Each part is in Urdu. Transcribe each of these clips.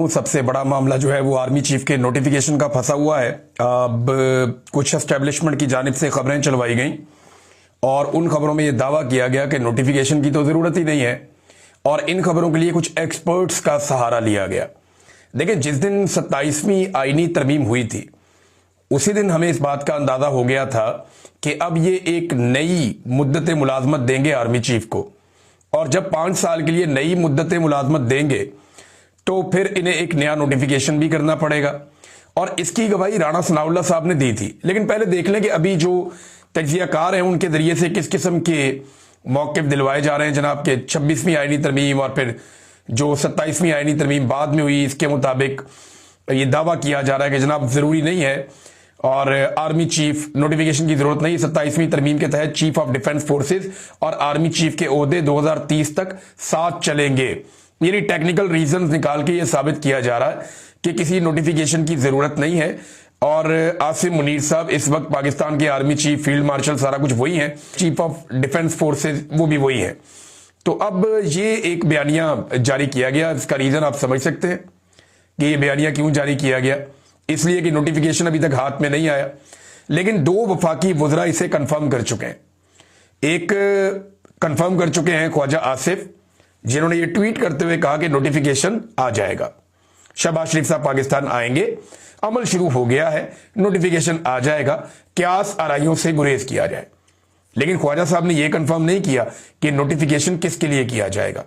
سب سے بڑا معاملہ جو ہے وہ آرمی چیف کے نوٹیفیکیشن کا پھنسا ہوا ہے۔ اب کچھ اسٹیبلشمنٹ کی جانب سے خبریں چلوائی گئیں اور ان خبروں میں یہ دعویٰ کیا گیا کہ نوٹیفیکیشن کی تو ضرورت ہی نہیں ہے اور ان خبروں کے لیے کچھ ایکسپرٹس کا سہارا لیا گیا۔ دیکھیں، جس دن 27ویں آئینی ترمیم ہوئی تھی اسی دن ہمیں اس بات کا اندازہ ہو گیا تھا کہ اب یہ ایک نئی مدت ملازمت دیں گے آرمی چیف کو، اور جب 5 سال کے لیے نئی مدت ملازمت دیں گے تو پھر انہیں ایک نیا نوٹیفیکیشن بھی کرنا پڑے گا، اور اس کی گواہی رانا ثناء اللہ صاحب نے دی تھی۔ لیکن پہلے دیکھ لیں کہ ابھی جو تجزیہ کار ہیں ان کے ذریعے سے کس قسم کے موقف دلوائے جا رہے ہیں جناب کے 26ویں آئینی ترمیم اور پھر جو 27ویں آئینی ترمیم بعد میں ہوئی، اس کے مطابق یہ دعویٰ کیا جا رہا ہے کہ جناب ضروری نہیں ہے اور آرمی چیف نوٹیفیکیشن کی ضرورت نہیں۔ 27ویں ترمیم کے تحت چیف آف ڈیفنس فورسز اور آرمی چیف کے عہدے 2030 تک ساتھ چلیں گے۔ یعنی ٹیکنیکل ریزنز نکال کے یہ ثابت کیا جا رہا ہے کہ کسی نوٹیفیکیشن کی ضرورت نہیں ہے، اور عاصم منیر صاحب اس وقت پاکستان کے آرمی چیف، فیلڈ مارشل، سارا کچھ وہی ہیں، چیف آف ڈیفنس فورسز وہ بھی وہی ہیں۔ تو اب یہ ایک بیانیہ جاری کیا گیا، اس کا ریزن آپ سمجھ سکتے ہیں کہ یہ بیانیہ کیوں جاری کیا گیا۔ اس لیے کہ نوٹیفیکیشن ابھی تک ہاتھ میں نہیں آیا، لیکن 2 وفاقی وزراء اسے کنفرم کر چکے ہیں۔ ایک کنفرم کر چکے ہیں خواجہ آصف، جنہوں نے یہ ٹویٹ کرتے ہوئے کہا کہ نوٹیفیکیشن آ جائے گا، شہباز شریف صاحب پاکستان آئیں گے، عمل شروع ہو گیا ہے، نوٹیفیکیشن آ جائے گا، قیاس آرائیوں سے گریز کیا جائے۔ لیکن خواجہ صاحب نے یہ کنفرم نہیں کیا کہ نوٹیفیکیشن کس کے لیے کیا جائے گا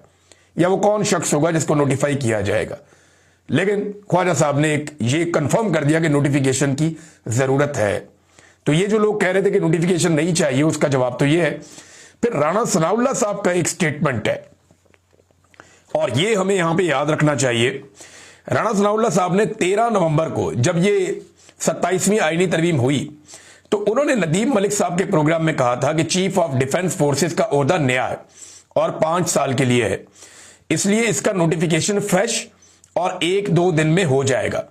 یا وہ کون شخص ہوگا جس کو نوٹیفائی کیا جائے گا۔ لیکن خواجہ صاحب نے یہ کنفرم کر دیا کہ نوٹیفیکیشن کی ضرورت ہے۔ تو یہ جو لوگ کہہ رہے تھے کہ نوٹیفیکیشن نہیں چاہیے، اس کا جواب تو یہ ہے۔ پھر رانا ثناء اللہ صاحب کا ایک سٹیٹمنٹ ہے اور یہ ہمیں یہاں پہ یاد رکھنا چاہیے۔ رانا ثناء اللہ صاحب نے 13 نومبر کو جب یہ 27ویں آئینی ترمیم ہوئی تو انہوں نے ندیم ملک صاحب کے پروگرام میں کہا تھا کہ چیف آف ڈیفنس فورسز کا عہدہ نیا ہے اور 5 سال کے لیے ہے، اس لیے اس کا نوٹیفیکیشن فریش اور 1-2 دن میں ہو جائے گا۔